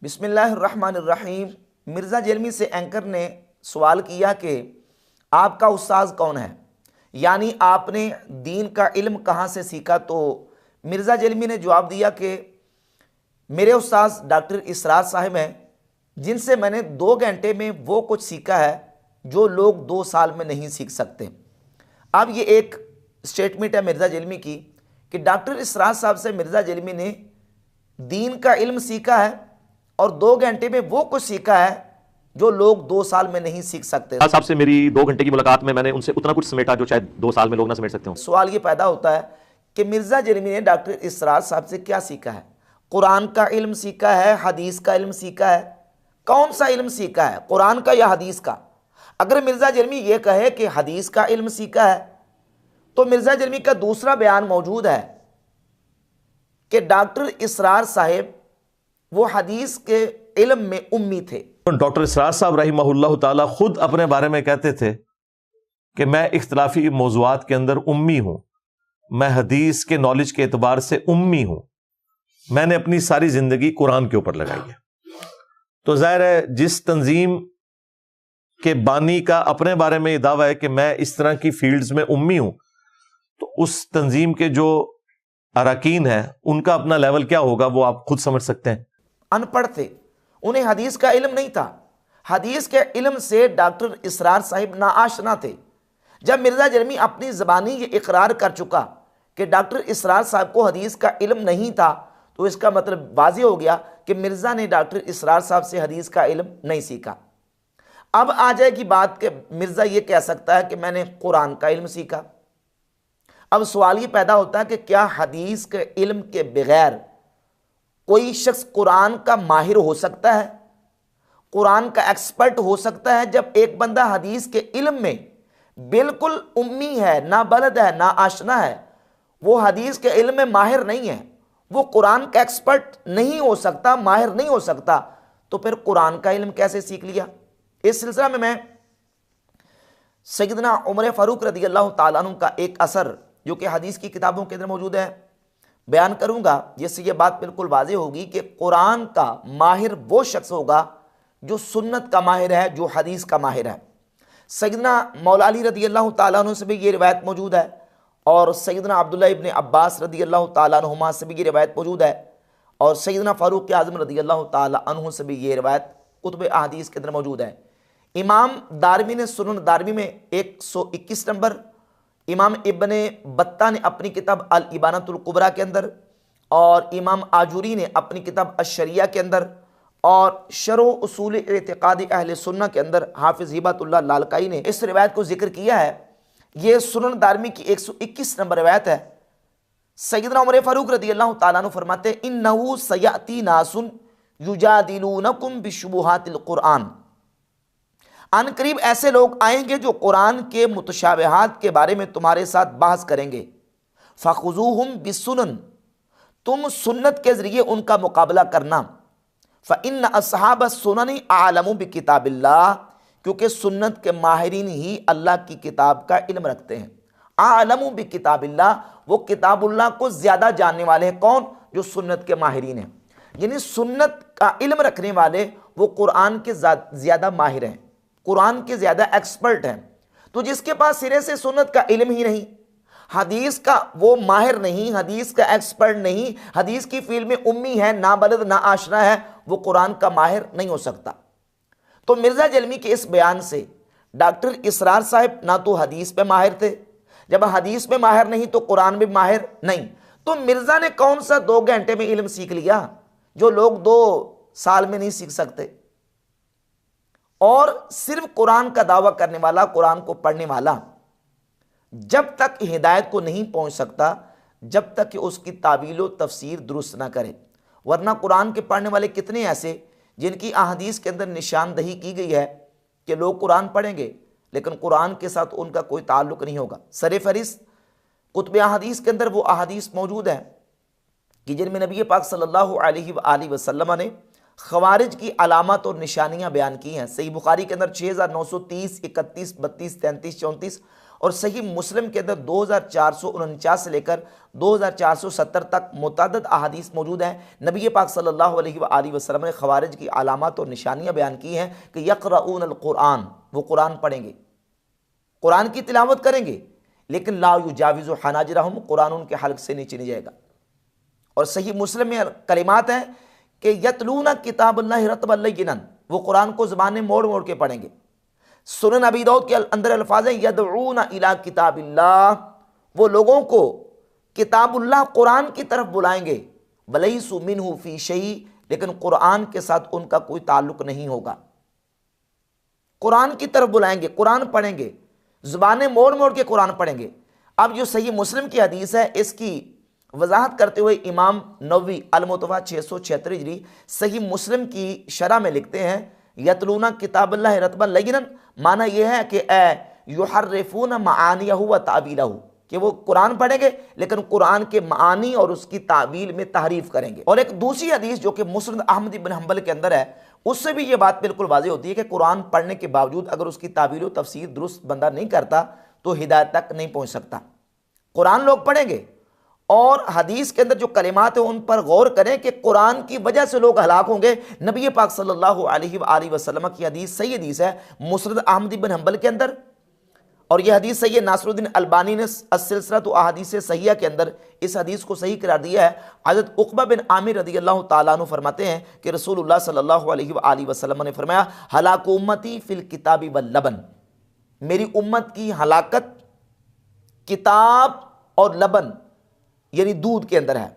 बिस्मिल्लाहिर्रहमानिर्रहीम। मिर्ज़ा जेलमी से एंकर ने सवाल किया कि आपका उस्ताद कौन है, यानी आपने दीन का इल्म कहाँ से सीखा। तो मिर्ज़ा जेलमी ने जवाब दिया कि मेरे उस्ताद डॉक्टर इसरार साहब हैं, जिनसे मैंने 2 घंटे में वो कुछ सीखा है जो लोग 2 साल में नहीं सीख सकते। अब ये एक स्टेटमेंट है मिर्ज़ा जेलमी की कि डॉक्टर इसरार साहब से मिर्ज़ा जेलमी ने दीन का इल्म सीखा है और 2 घंटे में वो कुछ सीखा है जो लोग 2 साल में नहीं सीख सकते। साहब से मेरी 2 घंटे की मुलाकात में मैंने उनसे उतना कुछ समेटा जो शायद 2 साल में लोग ना समेट सकते हो। सवाल ये पैदा होता है कि मिर्ज़ा जेलमी ने डॉक्टर इसरार साहब से क्या सीखा है। कुरान का इल्म सीखा है, हदीस का इल्म सीखा है, कौन सा इल्म सीखा है, कुरान का या हदीस का। अगर मिर्ज़ा जेलमी ये कहे कि हदीस का इल्म सीखा है तो मिर्ज़ा जेलमी का दूसरा बयान मौजूद है कि डॉक्टर इसरार साहब वो हदीस के इल्म में उम्मी थे। डॉक्टर इसरार साहब रहिमहुल्लाह ताला खुद अपने बारे में कहते थे कि मैं इख्तिलाफी मौज़ूआत के अंदर उम्मी हूं, मैं हदीस के नॉलेज के एतबार से उम्मी हूं, मैंने अपनी सारी जिंदगी कुरान के ऊपर लगाई है। तो जाहिर है जिस तंजीम के बानी का अपने बारे में यह दावा है कि मैं इस तरह की फील्ड्स में उम्मी हूं, तो उस तंजीम के जो अरकान है उनका अपना लेवल क्या होगा वो आप खुद समझ सकते हैं। अनपढ़ थे, उन्हें हदीस का इल्म नहीं था। हदीस के इल्म से डॉक्टर इसरार साहिब नाआशना थे। जब मिर्ज़ा जेलमी अपनी ज़बानी ये इकरार कर चुका कि डॉक्टर इसरार साहब को हदीस का इल्म नहीं था, तो इसका मतलब वाज़ेह हो गया कि मिर्ज़ा ने डॉक्टर इसरार साहब से हदीस का इल्म नहीं सीखा। अब आ जाएगी बात कि मिर्ज़ा ये कह सकता है कि मैंने कुरान का इल्म सीखा। अब सवाल ये पैदा होता है कि क्या हदीस के इल्म के बगैर कोई शख्स कुरान का माहिर हो सकता है, कुरान का एक्सपर्ट हो सकता है। जब एक बंदा हदीस के इल्म में बिल्कुल उम्मी है, ना बलद है, ना आशना है, वो हदीस के इल्म में माहिर नहीं है, वो कुरान का एक्सपर्ट नहीं हो सकता, माहिर नहीं हो सकता, तो फिर कुरान का इल्म कैसे सीख लिया। इस सिलसिला में मैं सैयदना उमर फारूक रज़ी अल्लाह ताला अन्हु का एक असर जो कि हदीस की किताबों के अंदर मौजूद है बयान करूंगा, जिससे यह बात बिल्कुल वाज़ेह होगी कि कुरान का माहिर वो शख्स होगा जो सुन्नत का माहिर है, जो हदीस का माहिर है। सैयदना मौला अली रज़ी अल्लाह ताला अन्हु से भी ये रिवायत मौजूद है और सैयदना अब्दुल्ला इब्न अब्बास रज़ी अल्लाह ताला अन्हुमा से भी ये रिवायत मौजूद है और सैयदना फारूक आज़म रज़ी अल्लाह ताला अन्हु से भी ये रिवायत कुतुब अहदीस के अंदर मौजूद है। इमाम दारमी ने सुनन दारमी में 121 नंबर, इमाम इब्न बत्ता ने अपनी किताब अल इबानतुल कुबरा के अंदर और इमाम आजूरी ने अपनी किताब अश-शरिया के अंदर और शरह उसूल इतिकाद अहले सुन्ना के अंदर हाफिज हिबतुल्लाह लालकाई ने इस रिवायत को जिक्र किया है। यह सुनन दारमी की 121 नंबर रिवायत है। सैयदना उमर फारूक रज़ी अल्लाह ताला अन्हु फरमाते इन्नहु सयाती नासुन युजादिलूनकुम बिशुबुहातिल कुरान, अन करीब ऐसे लोग आएंगे जो कुरान के मुतशाबिहात के बारे में तुम्हारे साथ बहस करेंगे। फ़ख़ुज़ूहुम बिस्सुनन, तुम सुन्नत के ज़रिए उनका मुकाबला करना। फ़इन्न अस्हाब सुननी आलमु बिकिताबिल्लाह, क्योंकि सुन्नत के माहिरीन ही अल्लाह की किताब का इल्म रखते हैं। आलमु बिकिताबिल्लाह, वो किताबुल्लाह को ज़्यादा जानने वाले हैं। कौन? जो सुन्नत के माहिरीन हैं, यानी सुन्नत का इल्म रखने वाले वो कुरान के ज़्यादा माहिर हैं, कुरान के ज़्यादा एक्सपर्ट हैं। तो जिसके पास सिरे से सुन्नत का इल्म ही नहीं, हदीस का वो माहिर नहीं, हदीस का एक्सपर्ट नहीं, हदीस की फील्ड में उम्मी है, ना बलद ना आशना है, वो कुरान का माहिर नहीं हो सकता। तो मिर्ज़ा जेलमी के इस बयान से डॉक्टर इसरार साहब ना तो हदीस पे माहिर थे, जब हदीस में माहिर नहीं तो कुरान में माहिर नहीं। तो मिर्ज़ा ने कौन सा 2 घंटे में इल्म सीख लिया जो लोग 2 साल में नहीं सीख सकते। और सिर्फ कुरान का दावा करने वाला, कुरान को पढ़ने वाला जब तक हिदायत को नहीं पहुंच सकता, जब तक कि उसकी तावील व तफसीर दुरुस्त ना करे। वरना कुरान के पढ़ने वाले कितने ऐसे जिनकी अहादीस के अंदर निशानदही की गई है कि लोग कुरान पढ़ेंगे लेकिन कुरान के साथ उनका कोई ताल्लुक नहीं होगा। सर-ए-फ़हरिस्त कुतुब अहादीस के अंदर वो अहादीस मौजूद है कि जिनमें नबी पाक सल्लल्लाहु अलैहि वसल्लम ने खवारिज की अलामत और निशानियां बयान की हैं। सही बुखारी के अंदर 6930, 31, 32, 33, 34 और सही मुस्लिम के अंदर 2449 से लेकर 2470 तक मुतअद्दिद अहादीस मौजूद हैं। नबी पाक सल्लल्लाहु अलैहि वसल्लम ने खवारिज की अलामत और निशानियां बयान की हैं कि यक़रऊन अल कुरान, वो कुरान पढ़ेंगे, कुरान की तिलावत करेंगे, लेकिन ला युजाविज़ु हनाजिरहुम, कुरान उनके हल्क से नीचे नहीं जाएगा। और सही मुस्लिम में कलिमात हैं कि यतलूना किताबल्लाहि रतबन लय्यिनन, वो कुरान को ज़बान में मोड़ मोड़ के पढ़ेंगे। सुनन अबी दाऊद के अंदर अल्फाज हैं यदऊना इला किताबिल्लाह, वो लोगों को किताबुल्लाह कुरान की तरफ बुलाएंगे, वलैसु मिन्हु फी शैई, लेकिन कुरान के साथ उनका कोई ताल्लुक नहीं होगा। कुरान की तरफ बुलाएंगे, कुरान पढ़ेंगे, ज़ुबानें मोड़ मोड़ के कुरान पढ़ेंगे। अब जो सही मुस्लिम की हदीस है, इसकी वजाहत करते हुए इमाम नववी अल-मुतवफ़ा 676 हिजरी सही मुस्लिम की शरह में लिखते हैं यतलूना किताबल्लाह रतबन लय्यिनन, माना यह है कि युहर्रिफून मानियहु व तावीलहु, कि वो कुरान पढ़ेंगे लेकिन कुरान के मानी और उसकी तावील में तहरीफ करेंगे। और एक दूसरी हदीस जो कि मुस्नद अहमद इब्न हंबल के अंदर है, उससे भी ये बात बिल्कुल वाज़ेह होती है कि कुरान पढ़ने के बावजूद अगर उसकी तावील व तफसीर दुरुस्त बंदा नहीं करता तो हिदायत तक नहीं पहुँच सकता। कुरान लोग पढ़ेंगे और हदीस के अंदर जो कलिमात हैं उन पर गौर करें कि कुरान की वजह से लोग हलाक होंगे। नबी पाक सल्लल्लाहु अलैहि वसल्लम की हदीस सही हदीस है मुस्नद अहमद इब्न हंबल के अंदर, और यह हदीस सही नासरुद्दीन अलबानी ने अस-सिलसिलतु अहादीस सहीहा के अंदर इस हदीस को सही करार दिया है। हज़रत उक़बा बिन आमिर रज़ियल्लाहु ताला अन्हु फरमाते हैं कि रसूलुल्लाह सल्लल्लाहु अलैहि वसल्लम ने फरमाया हलाकु उम्मती फिल किताबी वल लबन, मेरी उम्मत की हलाकत किताब और लबन यानी दूध के अंदर है।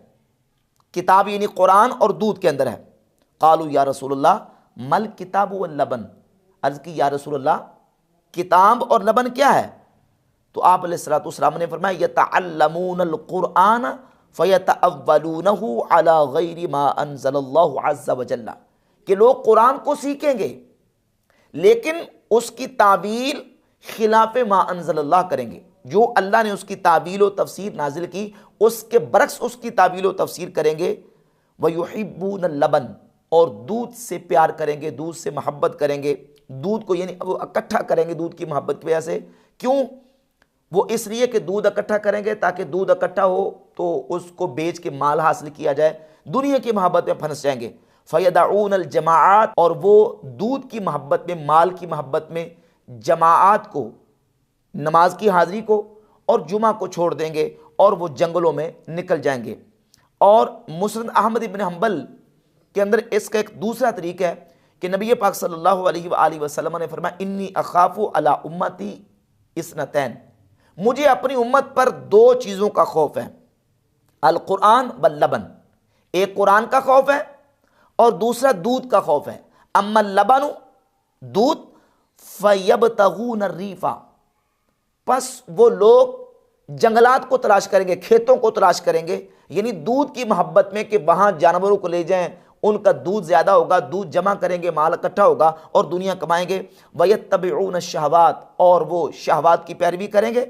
किताब यानी कुरान और दूध के अंदर है। कालू या रसूलल्लाह मल किताब वल लबन, अर्ज़ की या रसूलल्लाह किताब और लबन क्या है? तो आप अलैहिस्सलातु वस्सलाम ने फरमाया यतअल्लमूनल कुरान फयतअव्वलूनहु अला गैरि मा अंज़लल्लाहु अज़्ज़ा व जल्ला, कि लोग कुरान को सीखेंगे लेकिन उसकी तावील खिलाफ मा अंज़लल्लाह करेंगे, जो अल्लाह ने उसकी तावील व तफसीर नाजिल की उसके बरक्स उसकी तावील व तफसीर करेंगे। व युहिब्बून लबन, और दूध से प्यार करेंगे, दूध से मोहब्बत करेंगे, दूध को यानी वो इकट्ठा करेंगे दूध की मोहब्बत की वजह से। क्यों? वो इसलिए कि दूध इकट्ठा करेंगे ताकि दूध इकट्ठा हो तो उसको बेच के माल हासिल किया जाए, दुनिया की मोहब्बत में फंस जाएंगे। फ़यदऊनल जमाआत, और वो दूध की मोहब्बत में, माल की मोहब्बत में जमाआत को, नमाज की हाज़िरी को और जुमा को छोड़ देंगे और वो जंगलों में निकल जाएंगे। और मुस्नद अहमद इब्न हंबल के अंदर इसका एक दूसरा तरीका है कि नबी पाक सल्लल्लाहु अलैहि वसल्लम ने फरमाया इन्नी अखाफु अला उम्मती इस्नतैन, मुझे अपनी उम्मत पर दो चीज़ों का खौफ है, अल कुरान वल लबन, एक कुरान का खौफ है और दूसरा दूध का खौफ है। अम्मा लबनु, दूध, फयबतगून रीफा, बस वो लोग जंगलात को तलाश करेंगे, खेतों को तलाश करेंगे, यानी दूध की मोहब्बत में कि वहां जानवरों को ले जाएं, उनका दूध ज़्यादा होगा, दूध जमा करेंगे, माल इकट्ठा होगा और दुनिया कमाएंगे। वयत्तबिऊन शहवात, और वो शहवात की पैरवी करेंगे,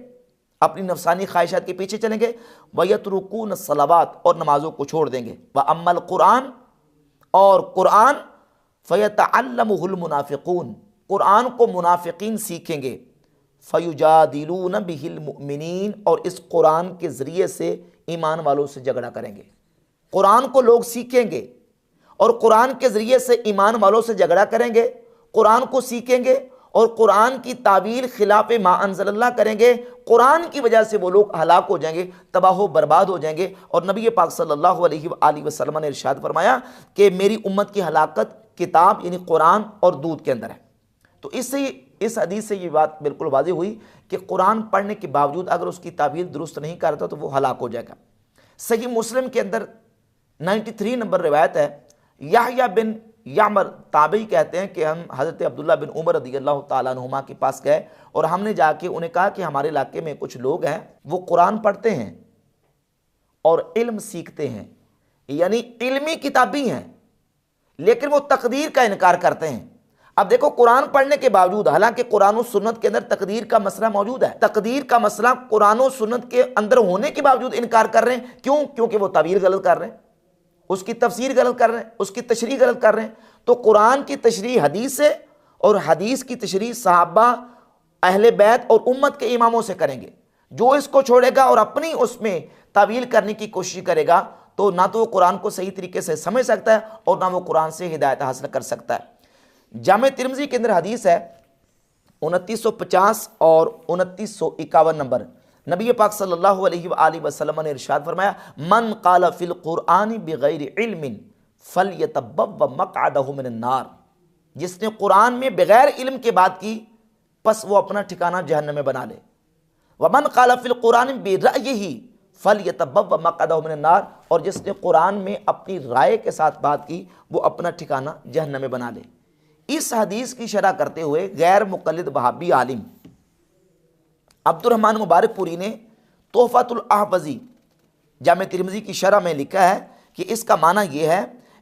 अपनी नफसानी ख्वाहिशात के पीछे चलेंगे। वयतरुकून सलावात, और नमाजों को छोड़ देंगे। व अम्मल कुरान, और कुरान, फ़यतअल्लमुहुल मुनाफिकून, कुरान को मुनाफिकीन सीखेंगे। फ़युजादिलून बिहिल मुमिनीन, और इस कुरान के ज़रिए से ईमान वालों से झगड़ा करेंगे। कुरान को लोग सीखेंगे और कुरान के ज़रिए से ईमान वालों से झगड़ा करेंगे, कुरान को सीखेंगे और कुरान की तावील खिलाफ मा अंज़लल्लाह करेंगे। कुरान की वजह से वो लोग हलाक हो जाएंगे, तबाह बर्बाद हो जाएंगे। और नबी पाक सल्लल्लाहु अलैहि वसल्लम ने इरशाद फरमाया कि मेरी उम्मत की हलाकत किताब यानी कुरान और दूध के अंदर है। तो इससे इस हदीस से ये बात बिल्कुल वाज़ेह हुई कि कुरान पढ़ने के बावजूद अगर उसकी तावील दुरुस्त नहीं करता तो वो हलाक हो जाएगा। सही मुस्लिम के अंदर 93 नंबर रिवायत है, याहया बिन यामर ताबई कहते हैं कि हम हज़रत अब्दुल्ला बिन उमर रज़ियल्लाहु ताला अन्हुमा के पास गए और हमने जाके उन्हें कहा कि हमारे इलाके में कुछ लोग हैं वो कुरान पढ़ते हैं और इल्म सीखते हैं, यानी इल्मी किताबी हैं, लेकिन वो तकदीर का इनकार करते हैं। अब देखो, कुरान पढ़ने के बावजूद, हालांकि कुरान और सुन्नत के अंदर तकदीर का मसला मौजूद है, तकदीर का मसला कुरान और सुन्नत के अंदर होने के बावजूद इनकार कर रहे हैं। क्यों? क्योंकि वो ताबीर गलत कर रहे हैं, उसकी तफसीर गलत कर रहे हैं, उसकी तशरीह गलत कर रहे हैं। तो कुरान की तशरीह हदीस से और हदीस की तशरीह सहाबा अहले बैत और उम्मत के इमामों से करेंगे। जो इसको छोड़ेगा और अपनी उसमें तावील करने की कोशिश करेगा तो ना तो वो कुरान को सही तरीके से समझ सकता है और ना वो कुरान से हिदायत हासिल कर सकता है। जामे तिरमिज़ी के अंदर हदीस है 2950 और 2951 नंबर। नबी पाक सल्लल्लाहु अलैहि वसल्लम ने इरशाद फरमाया, मन क़ाल फ़िल क़ुरआन बिग़ैरि इल्मिन फ़लयतबव्व मक़अदहु मिनन नार। जिसने कुरान में बगैर इल्म के बात की बस वो अपना ठिकाना जहन्नम में बना ले। वमन क़ाल फ़िल क़ुरआन बिरअयिही फ़लयतबव्व मक़अदहु मिनन नार। और जिसने कुरान में अपनी राय के साथ बात की वो अपना ठिकाना जहन्नम में बना ले। इस हदीस की शरह करते हुए गैर मुक़ल्लिद वहाबी आलिम अब्दुर्रहमान मुबारकपुरी ने तोहफ़तुल अहवज़ी जामे तिरमिज़ी की शरह में लिखा है कि इसका माना यह है,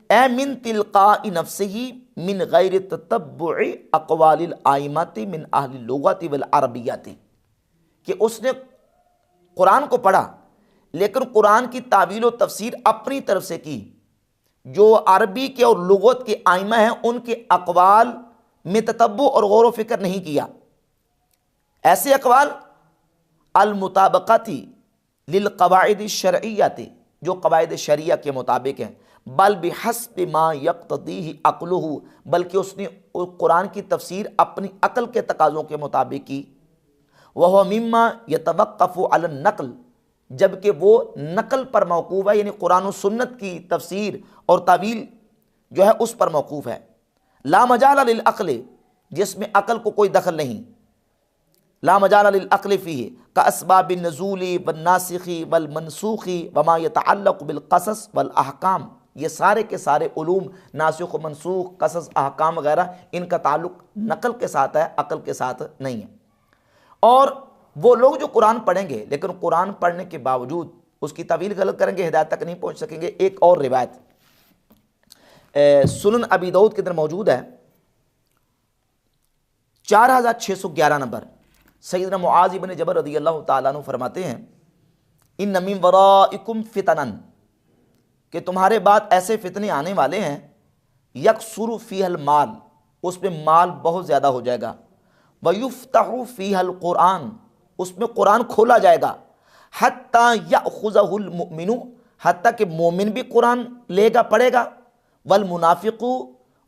ए मिन तिलक़ाई नफ्सिही मिन गैर ततब्बुइ अक़वालिल आइम्मति मिन अहलिल लुग़ति वल अरबिय्यति, कि उसने कुरान को पढ़ा लेकिन कुरान की तावील और तफसीर अपनी तरफ से की। जो अरबी के और लुग़त के आइम्मा हैं उनके अक़वाल में ततब्बु और गौर व फिक्र नहीं किया। ऐसे अक़वाल अल मुताबक़ती लिल क़वाइद शरइय्यती, जो क़वाइद शरिया के मुताबिक हैं, बल बिहस्ब मा यक़्तदीहि अक़्लुहु, बल्कि उसने कुरान की तफसीर अपनी अक़ल के तकाज़ों के मुताबिक की। वह मिम्मा यतवक़्क़फ़ु अलन नक़ल, जबकि वो नकल पर मौकूफ़ है, यानी कुरान और सुन्नत की तफसीर और तावील जो है उस पर मौकूफ़ है। ला मजाल लिल अक़ल, जिसमें अक़ल को कोई दखल नहीं। ला मजाल लिल अक़ल फ़ीही का अस्बाबिन नुज़ूली वन नासिख़ी वल मनसूख़ी वमा यतअल्लक़ु बिल क़सस वल अहकाम, ये सारे के सारे उलूम नासिख़ व मनसूख़, क़सस, अहकाम वगैरह, इनका ताल्लुक़ नकल के साथ है, अक़ल के साथ नहीं है। और वो लोग जो कुरान पढ़ेंगे लेकिन कुरान पढ़ने के बावजूद उसकी तावील गलत करेंगे, हिदायत तक नहीं पहुँच सकेंगे। एक और रिवायत सुनन अबी दाऊद के अंदर मौजूद है 4611 नंबर। सैयदना मुआज़ इब्न जबल रज़ियल्लाहु ताला अन्हु फरमाते हैं, इन्न मिन वराइकुम फितनन, कि तुम्हारे बाद ऐसे फितने आने वाले हैं, यकसुरु फ़ीहल माल, उसमें माल बहुत ज़्यादा हो जाएगा, वयुफ्तहु फ़ीहल कुरान, उसमें कुरान खोला जाएगा, हत्ता यअख़ुज़हुल मुमिनु, हत्ता कि मोमिन भी कुरान लेगा पढ़ेगा, वल मुनाफिकु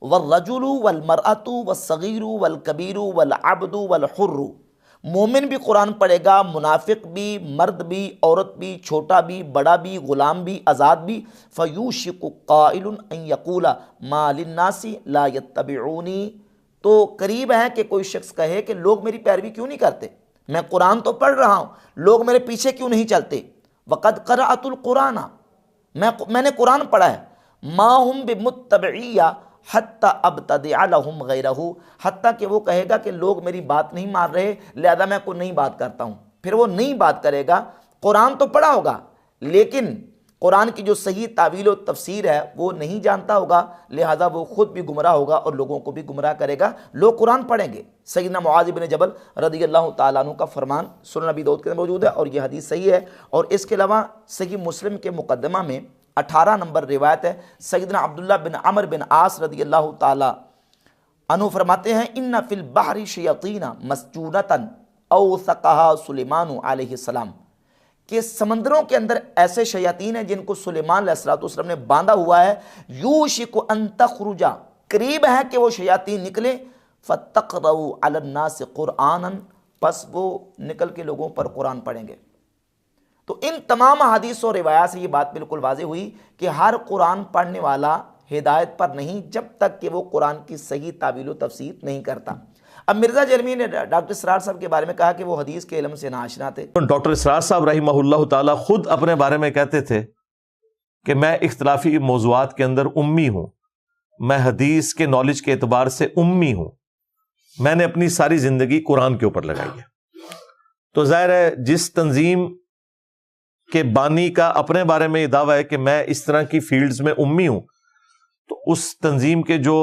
वल रजुलु वल मरअतु वस्सगीरु वल कबीरु वल अब्दु वल हुर्रु, मोमिन भी कुरान पढ़ेगा, मुनाफिक भी, मर्द भी, औरत भी, छोटा भी, बड़ा भी, ग़ुलाम भी, आज़ाद भी। फ़यूशिकु क़ाइलुन अन यक़ूला मा लिन्नासी ला यत्तबिऊनी, तो करीब है कि कोई शख्स कहे कि लोग मेरी पैरवी क्यों नहीं करते, मैं कुरान तो पढ़ रहा हूँ, लोग मेरे पीछे क्यों नहीं चलते। वक़द क़रअतुल कुराना, मैंने कुरान पढ़ा है, मा हुम बिमुत्तबिय्या हत्ता अब्तदिअ लहुम गैरहु, हत्ता कि वो कहेगा कि लोग मेरी बात नहीं मान रहे लिहाजा मैं कोई नई बात करता हूँ। फिर वो नई बात करेगा, कुरान तो पढ़ा होगा लेकिन कुरान की जो सही तावील और तफसीर है वो नहीं जानता होगा, लिहाजा वो खुद भी गुमराह होगा और लोगों को भी गुमराह करेगा। लोग कुरान पढ़ेंगे। सैयदना मुआज़ इब्न जबल रज़ियल्लाहु ताला अन्हु का फरमान सुनन अबी दाऊद के अंदर मौजूद है और यह हदीस सही है। और इसके अलावा सही मुस्लिम के मुकदमा में 18 नंबर रिवायत है, सैयदना अब्दुल्लाह बिन अमर बिन आस रज़ियल्लाहु ताला अन्हु फरमाते हैं, इन्ना फिल बहरी शयातीना मस्जूनतन औसक़हा सुलेमान अलैहिस्सलाम, कि समंदरों के अंदर ऐसे शयातीन हैं जिनको सुलेमान अलैहिस्सलाम ने बांधा हुआ है। यूशिकु अन तख़रुजा, करीब है कि वो शयातीन निकले, फ़तक़रऊ अलन्नास क़ुरआनन, बस वो निकल के लोगों पर कुरान पढ़ेंगे। तो इन तमाम हदीस और रिवायात से ये बात बिल्कुल वाज़ेह हुई कि हर कुरान पढ़ने वाला हिदायत पर नहीं जब तक कि वो कुरान की सही तावील व तफसीर नहीं करता। अब मिर्ज़ा जलमी ने डॉक्टर इसरार साहब के बारे में कहा कि वो हदीस के इल्म से नाआशना थे। डॉक्टर इसरार साहब रहिमहुल्लाह ताला खुद अपने बारे में कहते थे कि मैं इख्तिलाफी मौज़ूआत के अंदर उम्मी हूँ, मैं हदीस के नॉलेज के एतबार से उम्मी हूँ, मैंने अपनी सारी ज़िंदगी कुरान के ऊपर लगाई है। तो ज़ाहिर है जिस तंजीम के बानी का अपने बारे में ये दावा है कि मैं इस तरह की फील्ड्स में उम्मी हूँ, तो उस तंजीम के जो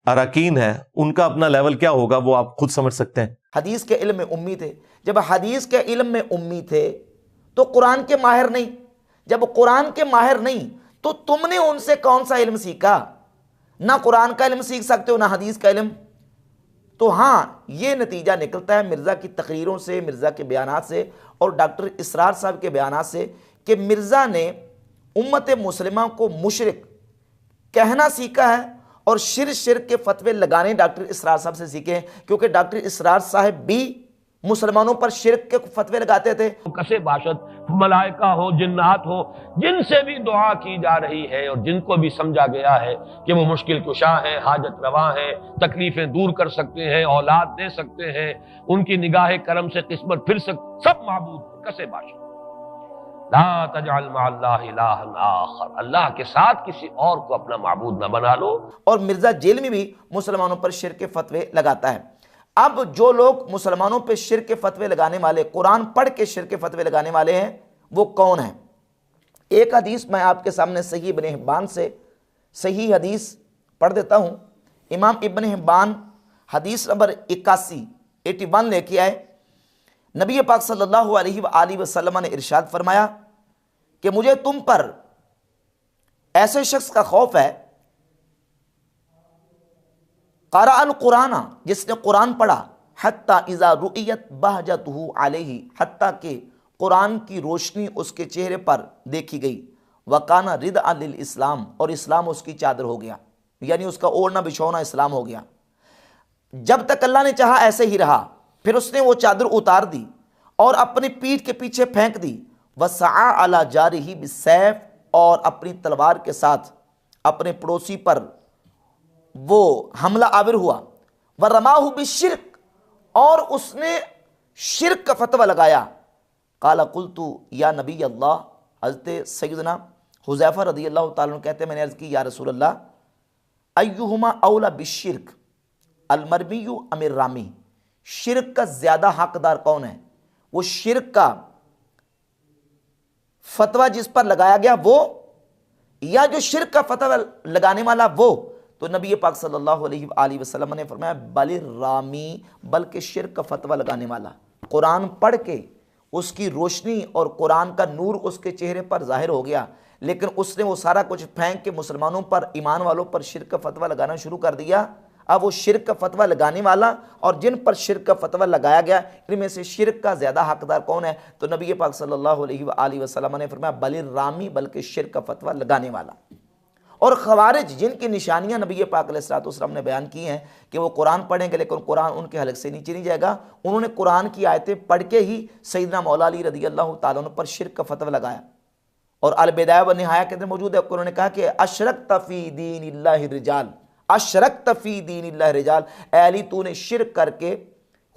अरकान है उनका अपना लेवल क्या होगा वो आप खुद समझ सकते हैं। हदीस के इल्म में उम्मी थे। जब हदीस के इल्म में उम्मी थे तो कुरान के माहिर नहीं, जब कुरान के माहिर नहीं तो तुमने उनसे कौन सा इल्म सीखा? ना कुरान का इल्म सीख सकते हो ना हदीस का इल्म। तो हाँ, ये नतीजा निकलता है मिर्ज़ा की तकरीरों से, मिर्ज़ा के बयानात से और डॉक्टर इसरार साहब के बयानात से कि मिर्ज़ा ने उम्मत मुस्लिमा को मुशरिक कहना सीखा है और शिरक के फतवे लगाने डॉक्टर इसरार साहब से सीखे हैं, क्योंकि डॉक्टर इसरार साहब भी मुसलमानों पर शिरक के फतवे लगाते थे। कसे बाशत मलाइका हो, जिन्नात हो, जिनसे भी दुआ की जा रही है और जिनको भी समझा गया है कि वो मुश्किल कुशा हैं, हाजत रवा हैं, तकलीफें दूर कर सकते हैं, औलाद दे सकते हैं, उनकी निगाह करम से किस्मत फिर सब माबूद कसे बाशत। ला तजअल मअल्लाहि इलाहन आखर, अल्लाह के साथ किसी और को अपना माबूद न बना लो। और मिर्जा जेल में भी मुसलमानों पर शिरक के फतवे लगाता है। अब जो लोग मुसलमानों पे शिरक के फतवे लगाने वाले, कुरान पढ़ के शिरक के फतवे लगाने वाले हैं, वो कौन है? एक हदीस मैं आपके सामने सही इब्न हिब्बान से सही हदीस पढ़ देता हूं। इमाम इब्न हिब्बान हदीस नंबर 81 लेके आए। नबी पाक सल्लल्लाहु अलैहि वसल्लम ने इरशाद फरमाया कि मुझे तुम पर ऐसे शख्स का खौफ है, क़रा अल कुराना, जिसने कुरान पढ़ा, हत्ता इज़ा रुइयत बहजतहु अलैहि, हत्ता के कुरान की रोशनी उसके चेहरे पर देखी गई, वकाना रिदअ लिल इस्लाम, और इस्लाम उसकी चादर हो गया, यानी उसका ओढ़ना बिछौना इस्लाम हो गया। जब तक अल्लाह ने चाहा ऐसे ही रहा, फिर उसने वो चादर उतार दी और अपनी पीठ के पीछे फेंक दी। वसआ अला जारिही बिसैफ, और अपनी तलवार के साथ अपने पड़ोसी पर वो हमला आविर हुआ। व रमाहु बिशिर्क, और उसने शिरक का फतवा लगाया। काला कुल्तु या नबी अल्लाह, हज़रत सैयदना हुज़ैफा रज़ियल्लाहु ताला अन्हु कहते हैं, मैंने अर्ज़ की या रसूल अल्लाह, अय्युहुमा औला बिशिर्क अलमरमियु अमिर रामी, शिरक का ज़्यादा हकदार कौन है? वो शिरक का फतवा जिस पर लगाया गया वो, या जो शिरक का फतवा लगाने वाला वो? तो नबी पाक सल्लल्लाहु अलैहि वसल्लम ने फरमाया बलिर रामी, बल्कि शिरक का फतवा लगाने वाला। कुरान पढ़ के उसकी रोशनी और कुरान का नूर उसके चेहरे पर जाहिर हो गया, लेकिन उसने वो सारा कुछ फेंक के मुसलमानों पर, ईमान वालों पर शिरक का फतवा लगाना शुरू कर दिया। अब वो शिरक का फतवा लगाने वाला और जिन पर शिरक का फतवा लगाया गया, इनमें से शिरक का ज़्यादा हकदार कौन है? तो नबी पाक सल्लल्लाहु अलैहि वसल्लम ने फरमाया बलिर रामी, बल्कि शिरक का फतवा लगाने वाला। और खवारिज, जिनकी निशानियां नबी पाक अलैहिस्सलातु वस्सलाम ने बयान की हैं कि वो कुरान पढ़ेंगे लेकिन कुरान उनके हलक से नीचे नहीं जाएगा, उन्होंने कुरान की आयतें पढ़ के ही सैयदना मौला अली रज़ियल्लाहु ताला अन्हु पर शिरक का फतवा लगाया। और अल बिदाया व निहाया के अंदर मौजूद है, उन्होंने कहा कि अशरकत फी दीनिल्लाहि रिजाल, अशरकत फी दीनिल्लाहि रिजाल, ऐ अली तूने शिरक करके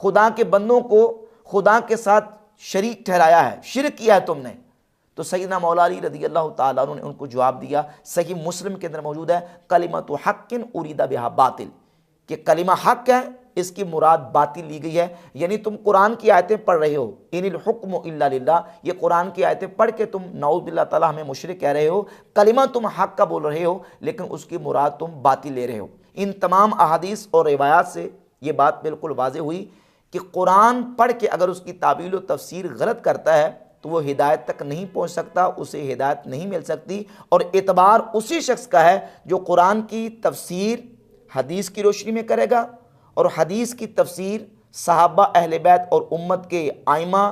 खुदा के बंदों को खुदा के साथ शरीक ठहराया है, शिरक किया है तुमने। तो सैयदना मौला अली रज़ियल्लाहु ताला अन्हु ने उनको जवाब दिया, सही मुस्लिम के अंदर मौजूद है, कलिमतु हक्किन उरीदा बिहा बातिल, कि कलिमा हक है, इसकी मुराद बातिल ली गई है। यानी तुम कुरान की आयतें पढ़ रहे हो, इनिल हुक्मु इल्ला लिल्लाह, ये कुरान की आयतें पढ़ के तुम नऊज़ बिल्लाह ताला हमें मुशरिक कह रहे हो, कलिमा तुम हक का बोल रहे हो, लेकिन उसकी मुराद तुम बातिल ले रहे हो। इन तमाम अहादीस और रिवायात से ये बात बिल्कुल वाज़ेह हुई कि कुरान पढ़ के अगर उसकी तावील व तफसीर गलत करता है तो वो हिदायत तक नहीं पहुंच सकता, उसे हिदायत नहीं मिल सकती। और एतबार उसी शख्स का है जो कुरान की तफसीर हदीस की रोशनी में करेगा और हदीस की तफसीर सहाबा, अहले बैत और उम्मत के आइमा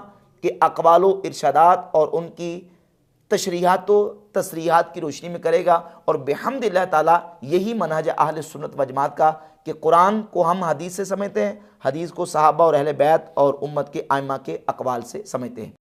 के अक़वाल इरशादात और उनकी तशरीहात तसरीहात की रोशनी में करेगा। और बिहम्दिल्लाह ताला यही मनहज अहले सुन्नत व जमात का कि कुरान को हम हदीस से समझते हैं, हदीस को सहाबा और अहले बैत और उम्मत के आइमा के अक़वाल से समझते हैं।